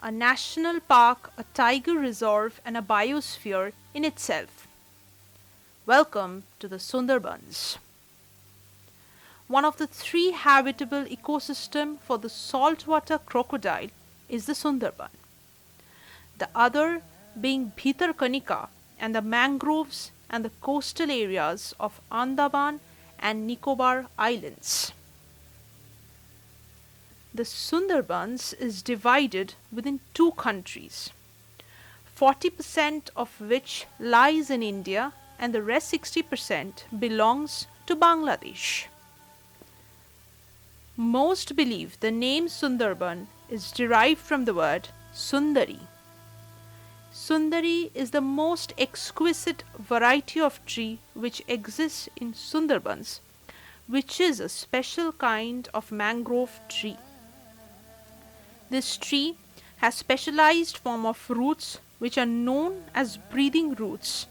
a national park, a tiger reserve, and a biosphere in itself. Welcome to the Sundarbans. One of the three habitable ecosystems for the saltwater crocodile is the Sundarban. The other being Bhitarkanika and the mangroves and the coastal areas of Andaman and Nicobar Islands. The Sundarbans is divided within two countries, 40% of which lies in India and the rest 60% belongs to Bangladesh. Most believe the name Sundarban is derived from the word Sundari. Sundari is the most exquisite variety of tree which exists in Sundarbans, which is a special kind of mangrove tree. This tree has specialized form of roots which are known as breathing roots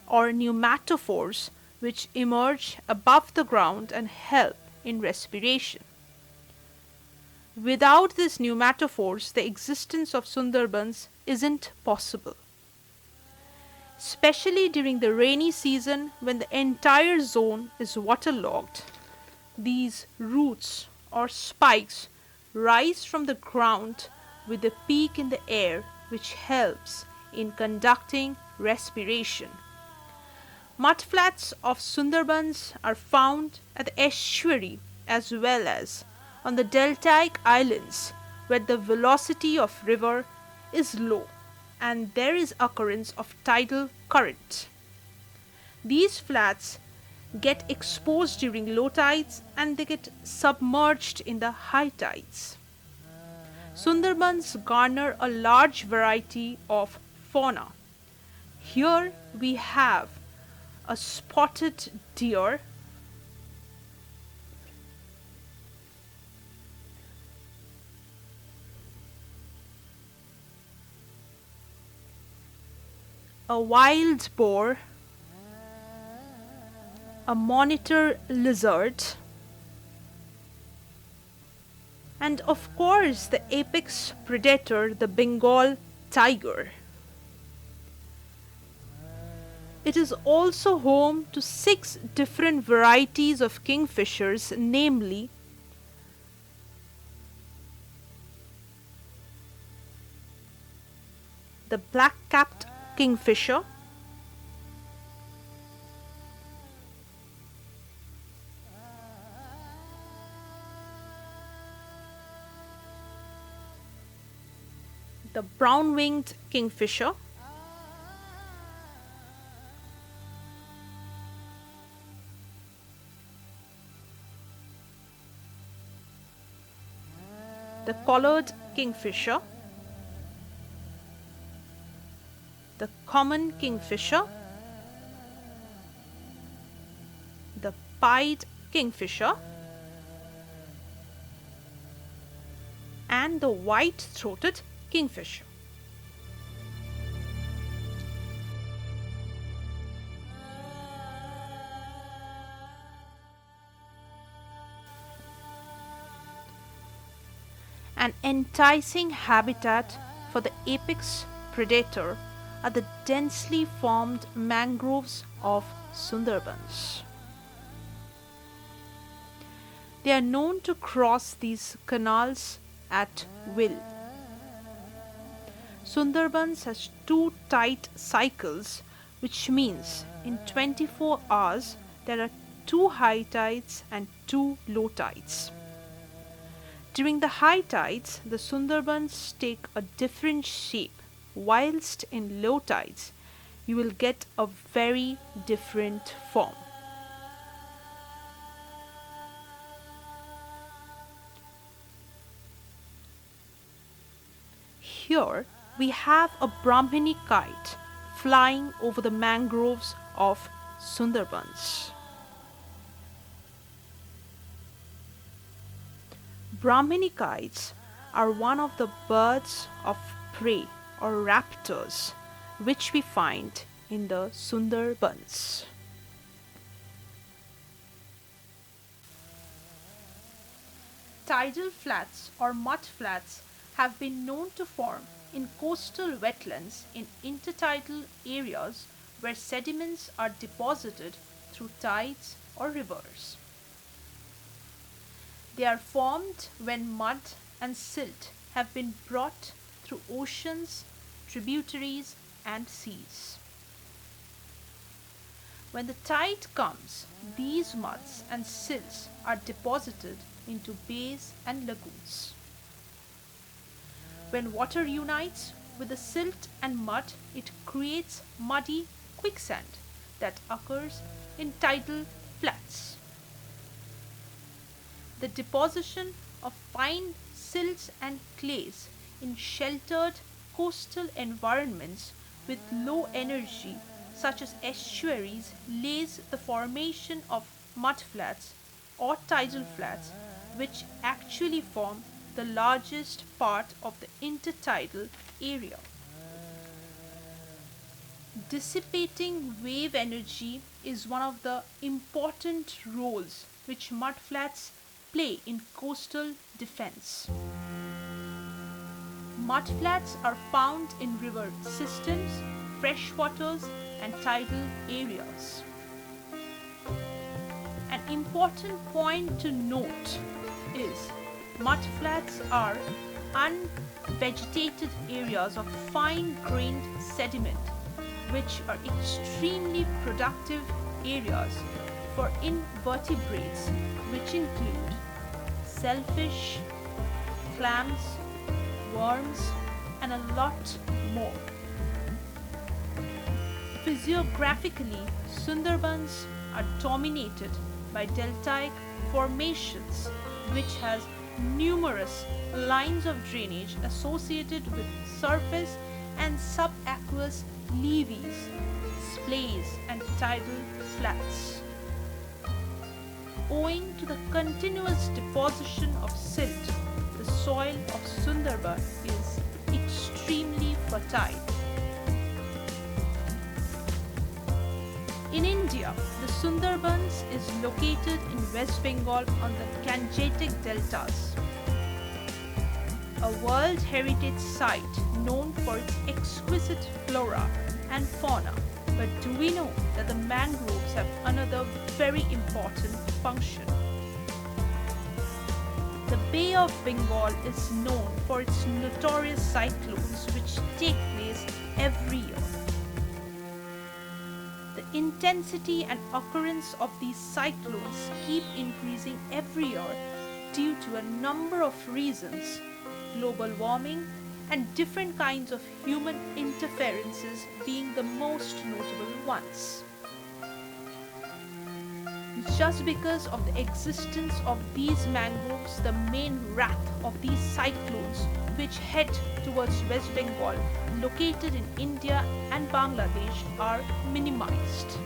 or pneumatophores which emerge above the ground and help in respiration. Without these pneumatophores, the existence of Sundarbans isn't possible. Especially during the rainy season when the entire zone is waterlogged, these roots or spikes rise from the ground with a peak in the air which helps in conducting respiration. Mudflats of Sundarbans are found at the estuary as well as on the deltaic islands where the velocity of river is low and there is occurrence of tidal current. These flats get exposed during low tides and they get submerged in the high tides. Sundarbans garner a large variety of fauna. Here we have a spotted deer, a wild boar, a monitor lizard, and of course the apex predator, the Bengal tiger. It is also home to 6 different varieties of kingfishers, namely the black-capped kingfisher, the brown-winged kingfisher, the collared kingfisher, the common kingfisher, the pied kingfisher, and the white-throated kingfisher. An enticing habitat for the apex predator are the densely formed mangroves of Sundarbans. They are known to cross these canals at will. Sundarbans has 2 tide cycles, which means in 24 hours there are 2 high tides and 2 low tides. During the high tides, the Sundarbans take a different shape, whilst in low tides, you will get a very different form. Here we have a Brahmini kite flying over the mangroves of Sundarbans. Brahmini kites are one of the birds of prey or raptors which we find in the Sundarbans. Tidal flats or mud flats have been known to form in coastal wetlands in intertidal areas where sediments are deposited through tides or rivers. They are formed when mud and silt have been brought through oceans, tributaries, and seas. When the tide comes, these muds and silts are deposited into bays and lagoons. When water unites with the silt and mud, it creates muddy quicksand that occurs in tidal flats. The deposition of fine silts and clays in sheltered coastal environments with low energy, such as estuaries, lays the formation of mudflats or tidal flats, which actually form the largest part of the intertidal area. Dissipating wave energy is one of the important roles which mudflats play in coastal defense. Mudflats are found in river systems, freshwaters, and tidal areas. An important point to note is mudflats are unvegetated areas of fine-grained sediment which are extremely productive areas for invertebrates which include shellfish, clams, worms, and a lot more. Physiographically, Sundarbans are dominated by deltaic formations which has numerous lines of drainage associated with surface and subaqueous levees, splays, and tidal flats. Owing to the continuous deposition of silt, the soil of Sundarban is extremely fertile. In India, the Sundarbans is located in West Bengal on the Gangetic deltas, a World Heritage Site known for its exquisite flora and fauna. But do we know that the mangroves have another very important function? The Bay of Bengal is known for its notorious cyclones which take place every year. The intensity and occurrence of these cyclones keep increasing every year due to a number of reasons: global warming and different kinds of human interferences being the most notable ones. Just because of the existence of these mangroves, the main wrath of these cyclones which head towards West Bengal, located in India and Bangladesh, are minimized.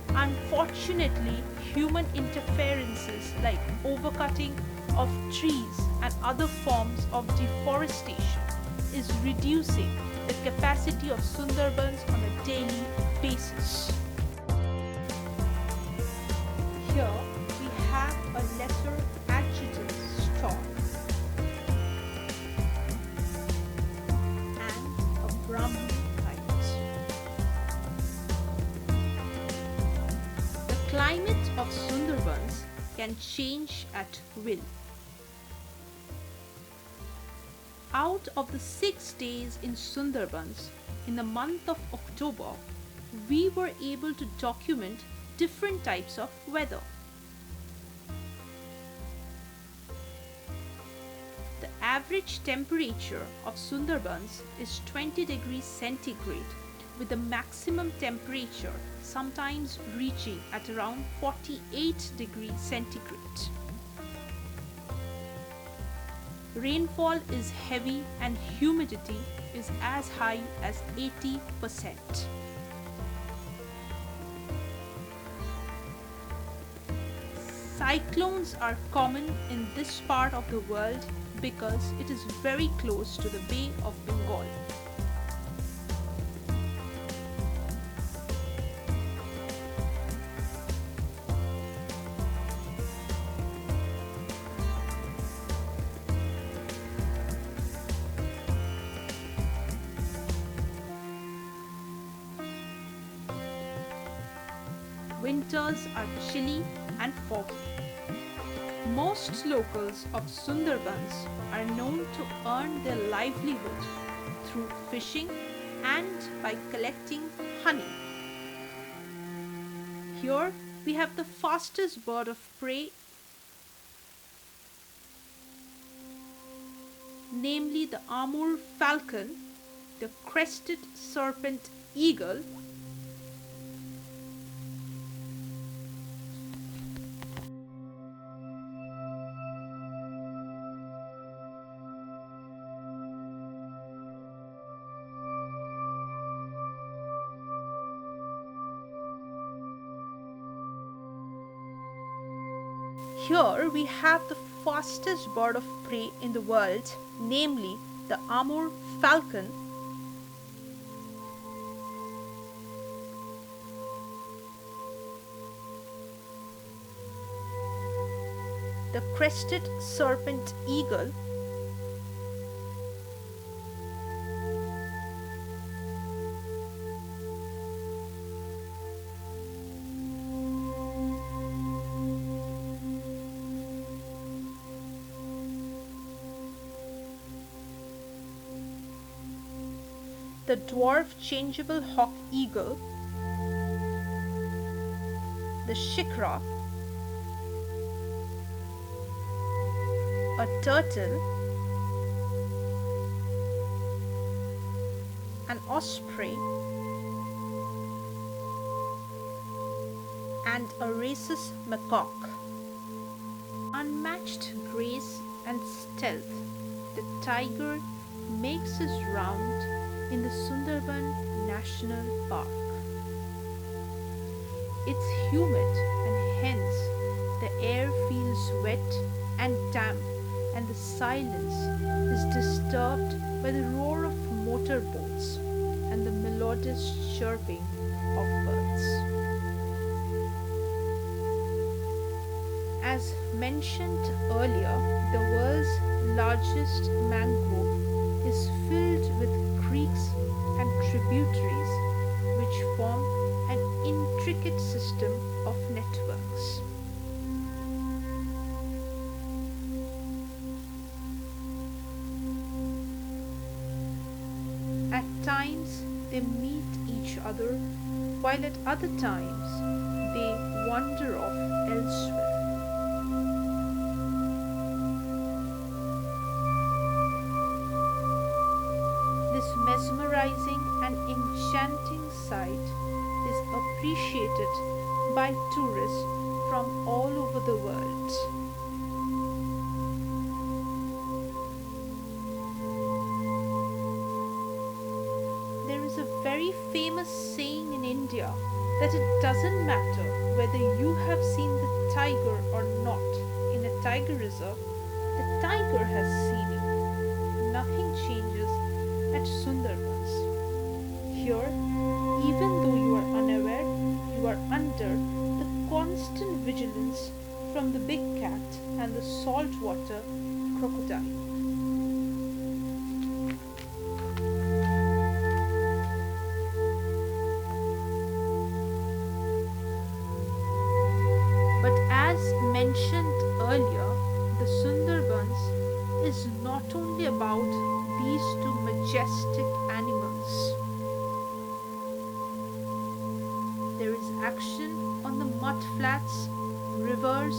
Unfortunately, human interferences like overcutting of trees and other forms of deforestation is reducing the capacity of Sundarbans on a daily basis. Here we have a lesser adjective storm and a Brahmin kite. The climate of Sundarbans can change at will. Out of the 6 days in Sundarbans in the month of October, we were able to document different types of weather. The average temperature of Sundarbans is 20 degrees centigrade, with the maximum temperature sometimes reaching at around 48 degrees centigrade. Rainfall is heavy and humidity is as high as 80%. Cyclones are common in this part of the world because it is very close to the Bay of Bengal. winters are chilly and foggy. Most locals of Sundarbans are known to earn their livelihood through fishing and by collecting honey. Here we have the fastest bird of prey, namely the Amur falcon, the crested serpent eagle, here we have the fastest bird of prey in the world, namely the Amur falcon, the crested serpent eagle, the dwarf changeable hawk eagle, the shikra, a turtle, an osprey, and a rhesus macaque. Unmatched grace and stealth, the tiger makes his round in the Sundarban National Park. It's humid and hence the air feels wet and damp, and the silence is disturbed by the roar of motorboats and the melodious chirping of birds. As mentioned earlier, the world's largest mangrove is filled with creeks and tributaries which form an intricate system of networks. At times they meet each other, while at other times they wander off elsewhere. This mesmerizing and enchanting sight is appreciated by tourists from all over the world. There is a very famous saying in India that it doesn't matter whether you have seen the tiger or not in a tiger reserve, the tiger has seen you. Nothing changes at Sundarbans. Here, even though you are unaware, you are under the constant vigilance from the big cat and the salt water crocodile. But as mentioned earlier, the Sundarbans is not only about these two majestic animals. There is action on the mudflats, rivers,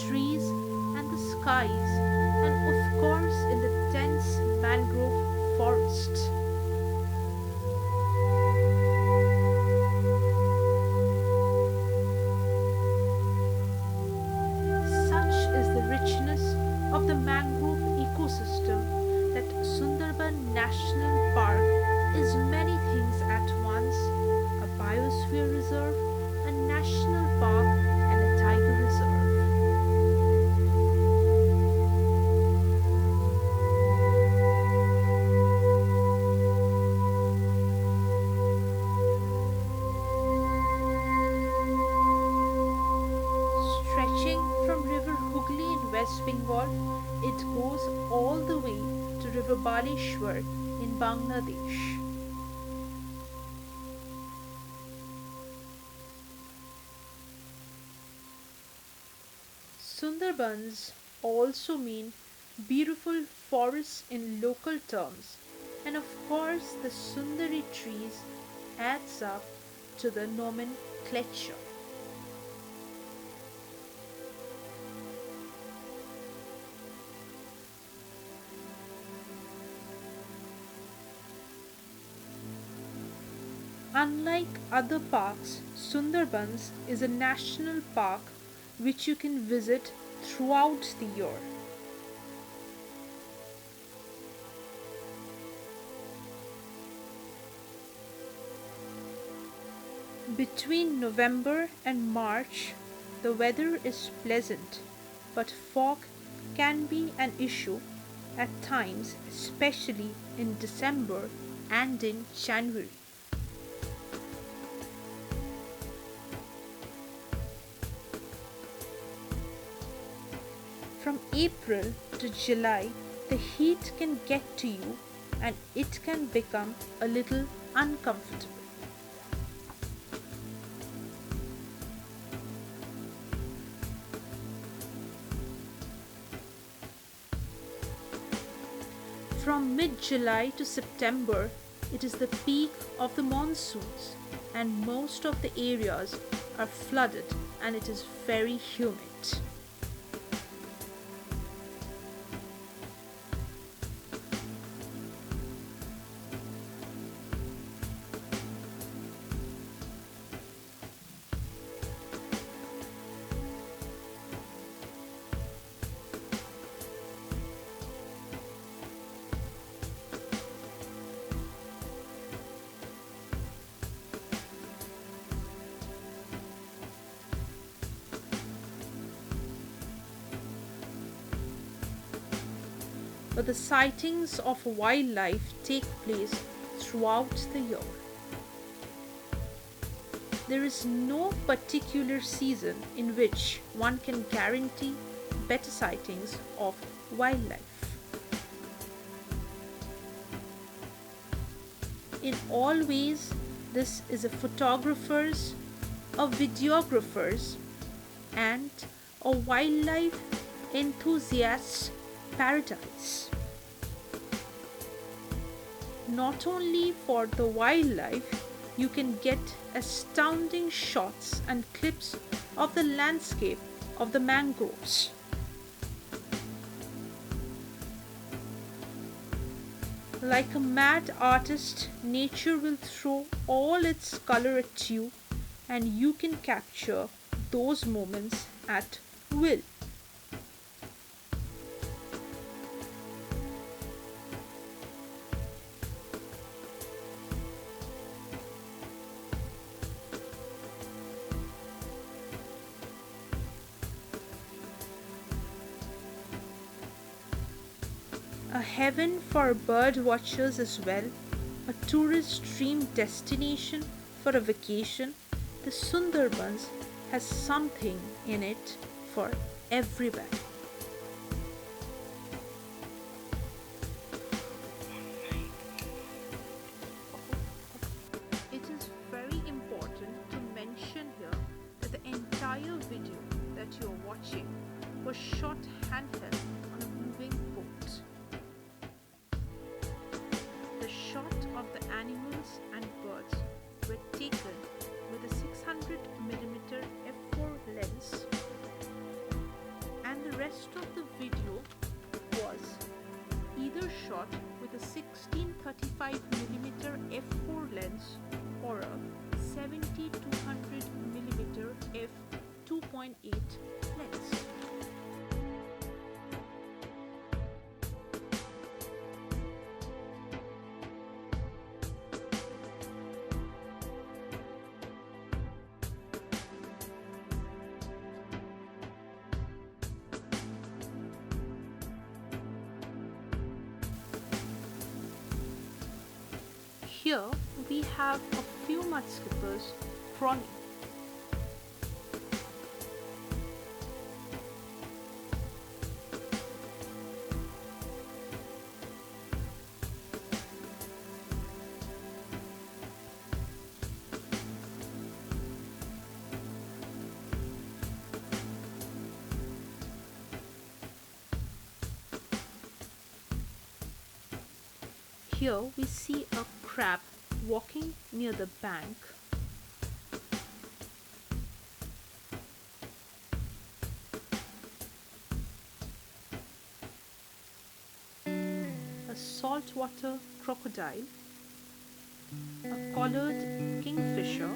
trees, and the skies, and of course in the dense mangrove forest. Such is the richness of the mangrove ecosystem that Sundarban National Park is many things at once: a biosphere reserve, a national park, and a tiger reserve. Stretching from River Hooghly in West Bengal, it goes all the way to River Baleshwar in Bangladesh. Sundarbans also mean beautiful forests in local terms, and of course, the Sundari trees adds up to the nomenclature. Unlike other parks, Sundarbans is a national park which you can visit throughout the year. Between November and March, the weather is pleasant, but fog can be an issue at times, especially in December and in January. From April to July, the heat can get to you and it can become a little uncomfortable. From mid July to September, it is the peak of the monsoons, and most of the areas are flooded and it is very humid. But the sightings of wildlife take place throughout the year. There is no particular season in which one can guarantee better sightings of wildlife. In all ways, this is a photographer's, a videographer's, and a wildlife enthusiast's paradise. Not only for the wildlife, you can get astounding shots and clips of the landscape of the mangroves. Like a mad artist, nature will throw all its color at you, and you can capture those moments at will. A heaven for bird watchers as well, a tourist dream destination for a vacation, the Sundarbans has something in it for everybody. It is very important to mention here that the entire video that you are watching was shot handheld on a moving boat. The shot of the animals and birds were taken with a 600mm f4 lens, and the rest of the video was either shot with a 1635mm f4 lens or a 70-200mm f2.8 lens. Here we have a few mudskippers crawling. Here we see a crab walking near the bank. A saltwater crocodile, a collared kingfisher,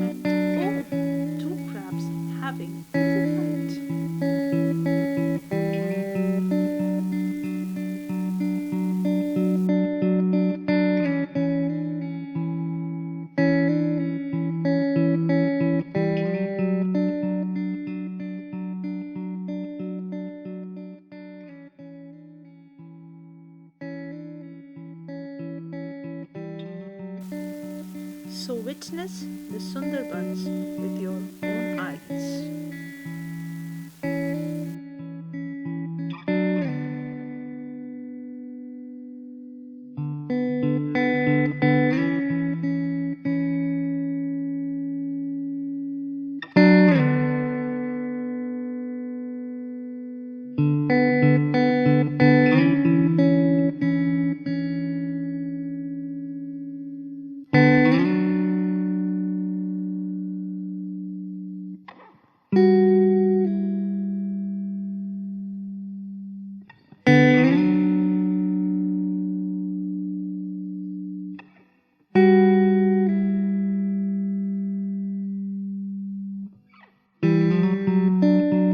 and oh, two crabs having a little fight. So witness the Sundarbans with your own eyes.